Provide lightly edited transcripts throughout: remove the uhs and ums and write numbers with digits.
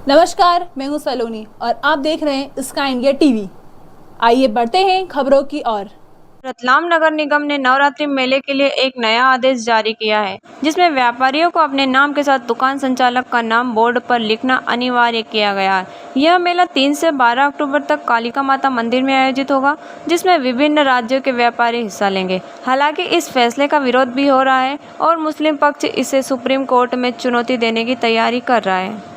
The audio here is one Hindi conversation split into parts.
नमस्कार, मैं हूं सलोनी और आप देख रहे हैं स्काई इंडिया टीवी। आइए बढ़ते हैं खबरों की ओर। रतलाम नगर निगम ने नवरात्रि मेले के लिए एक नया आदेश जारी किया है, जिसमें व्यापारियों को अपने नाम के साथ दुकान संचालक का नाम बोर्ड पर लिखना अनिवार्य किया गया है। यह मेला 3 से 12 अक्टूबर तक कालिका माता मंदिर में आयोजित होगा, जिसमें विभिन्न राज्यों के व्यापारी हिस्सा लेंगे। हालांकि इस फैसले का विरोध भी हो रहा है और मुस्लिम पक्ष इसे सुप्रीम कोर्ट में चुनौती देने की तैयारी कर रहा है।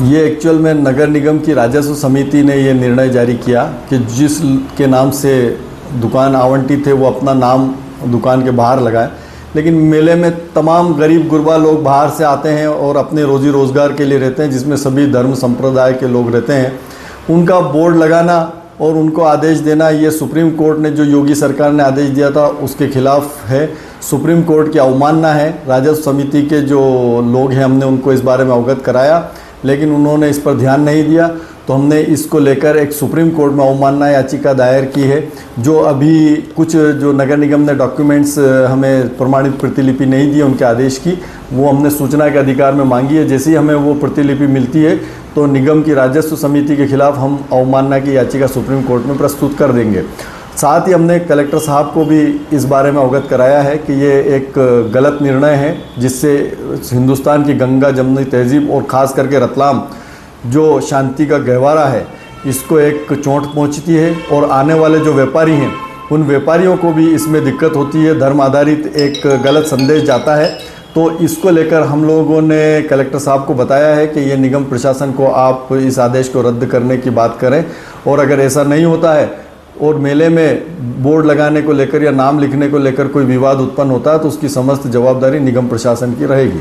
ये एक्चुअल में नगर निगम की राजस्व समिति ने ये निर्णय जारी किया कि जिस के नाम से दुकान आवंटित है वो अपना नाम दुकान के बाहर लगाए। लेकिन मेले में तमाम गरीब गुरबा लोग बाहर से आते हैं और अपने रोजी रोज़गार के लिए रहते हैं, जिसमें सभी धर्म संप्रदाय के लोग रहते हैं। उनका बोर्ड लगाना और उनको आदेश देना, ये सुप्रीम कोर्ट ने जो योगी सरकार ने आदेश दिया था उसके खिलाफ है। सुप्रीम कोर्ट की अवमानना है। राजस्व समिति के जो लोग हैं, हमने उनको इस बारे में अवगत कराया, लेकिन उन्होंने इस पर ध्यान नहीं दिया। तो हमने इसको लेकर एक सुप्रीम कोर्ट में अवमानना याचिका दायर की है। जो अभी कुछ जो नगर निगम ने डॉक्यूमेंट्स हमें प्रमाणित प्रतिलिपि नहीं दी उनके आदेश की, वो हमने सूचना के अधिकार में मांगी है। जैसे ही हमें वो प्रतिलिपि मिलती है तो निगम की राजस्व समिति के खिलाफ हम अवमानना की याचिका सुप्रीम कोर्ट में प्रस्तुत कर देंगे। साथ ही हमने कलेक्टर साहब को भी इस बारे में अवगत कराया है कि ये एक गलत निर्णय है, जिससे हिंदुस्तान की गंगा जमुनी तहजीब और ख़ास करके रतलाम जो शांति का गहवारा है, इसको एक चोट पहुंचती है और आने वाले जो व्यापारी हैं उन व्यापारियों को भी इसमें दिक्कत होती है। धर्म आधारित एक गलत संदेश जाता है। तो इसको लेकर हम लोगों ने कलेक्टर साहब को बताया है कि ये निगम प्रशासन को आप इस आदेश को रद्द करने की बात करें, और अगर ऐसा नहीं होता है और मेले में बोर्ड लगाने को लेकर या नाम लिखने को लेकर कोई विवाद उत्पन्न होता है तो उसकी समस्त जवाबदारी निगम प्रशासन की रहेगी।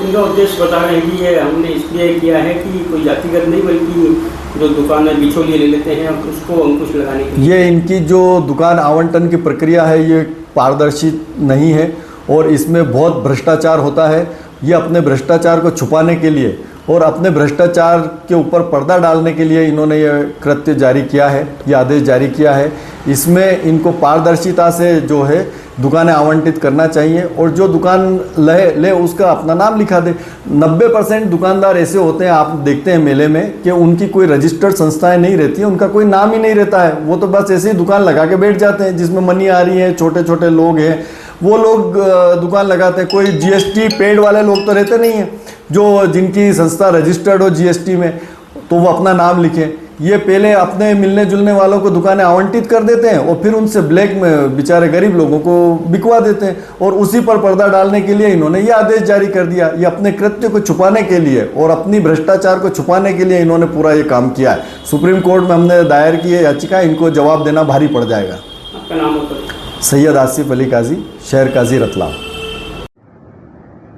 इनका उद्देश्य बता रहे हैं कि ये हमने इसलिए किया है कि कोई जातिगत नहीं, बल्कि जो दुकान है बिचौलिए ले लेते हैं उसको अंकुश लगाने के लिए। ये इनकी जो दुकान आवंटन की प्रक्रिया है ये पारदर्शी नहीं है और इसमें बहुत भ्रष्टाचार होता है। ये अपने भ्रष्टाचार को छुपाने के लिए और अपने भ्रष्टाचार के ऊपर पर्दा डालने के लिए इन्होंने ये कृत्य जारी किया है, ये आदेश जारी किया है। इसमें इनको पारदर्शिता से जो है दुकानें आवंटित करना चाहिए और जो दुकान ले उसका अपना नाम लिखा दे। 90% दुकानदार ऐसे होते हैं, आप देखते हैं मेले में, कि उनकी कोई रजिस्टर्ड संस्थाएं नहीं रहती हैं, उनका कोई नाम ही नहीं रहता है। वो तो बस ऐसे ही दुकान लगा के बैठ जाते हैं, जिसमें मनी आ रही है। छोटे छोटे लोग हैं वो लोग दुकान लगाते हैं। कोई जीएसटी पेड वाले लोग तो रहते नहीं हैं जो जिनकी संस्था रजिस्टर्ड हो जीएसटी में, तो वो अपना नाम लिखें। ये पहले अपने मिलने जुलने वालों को दुकानें आवंटित कर देते हैं और फिर उनसे ब्लैक में बेचारे गरीब लोगों को बिकवा देते हैं, और उसी पर पर्दा डालने के लिए इन्होंने ये आदेश जारी कर दिया। ये अपने कृत्य को छुपाने के लिए और अपनी भ्रष्टाचार को छुपाने के लिए इन्होंने पूरा ये काम किया है। सुप्रीम कोर्ट में हमने दायर की है याचिका, इनको जवाब देना भारी पड़ जाएगा। आपका नाम होता सैयद आसिफ अली काजी, शहर काजी रतलाम।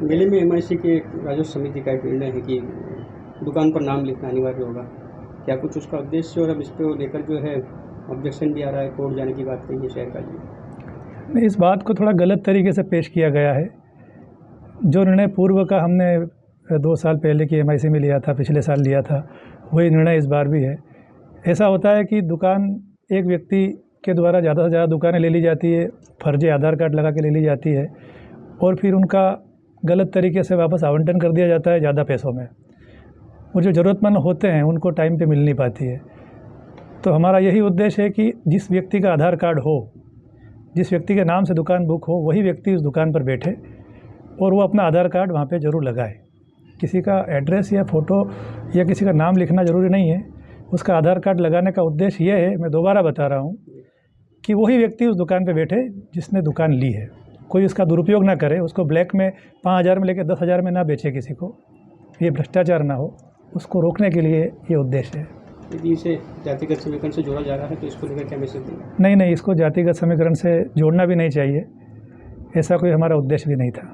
मेले में एमआईसी के राजस्व समिति का एक निर्णय है कि दुकान पर नाम लिखना अनिवार्य होगा। क्या कुछ उसका उद्देश्य, और अब इस पर लेकर जो है ऑब्जेक्शन भी आ रहा है, कोर्ट जाने की बात कही है शहर का जी? इस बात को थोड़ा गलत तरीके से पेश किया गया है। जो निर्णय पूर्व का हमने 2 साल पहले की एमआईसी में लिया था, पिछले साल लिया था, वही निर्णय इस बार भी है। ऐसा होता है कि दुकान एक व्यक्ति के द्वारा ज़्यादा से ज़्यादा दुकानें ले ली जाती है, फर्जी आधार कार्ड लगा के ले ली जाती है, और फिर उनका गलत तरीके से वापस आवंटन कर दिया जाता है ज़्यादा पैसों में, और जो ज़रूरतमंद होते हैं उनको टाइम पे मिल नहीं पाती है। तो हमारा यही उद्देश्य है कि जिस व्यक्ति का आधार कार्ड हो, जिस व्यक्ति के नाम से दुकान बुक हो, वही व्यक्ति उस दुकान पर बैठे और वो अपना आधार कार्ड वहाँ पे ज़रूर लगाए। किसी का एड्रेस या फ़ोटो या किसी का नाम लिखना ज़रूरी नहीं है। उसका आधार कार्ड लगाने का उद्देश्य ये है, मैं दोबारा बता रहा हूँ, कि वही व्यक्ति उस दुकान पे बैठे जिसने दुकान ली है। कोई उसका दुरुपयोग ना करे, उसको ब्लैक में 5,000 में लेकर 10,000 में ना बेचे किसी को, ये भ्रष्टाचार ना हो, उसको रोकने के लिए ये उद्देश्य है। यदि इसे जातिगत समीकरण से जोड़ा जा रहा है तो इसको लेकर क्या मैसेज देंगे? नहीं, इसको जातिगत समीकरण से जोड़ना भी नहीं चाहिए, ऐसा कोई हमारा उद्देश्य भी नहीं था।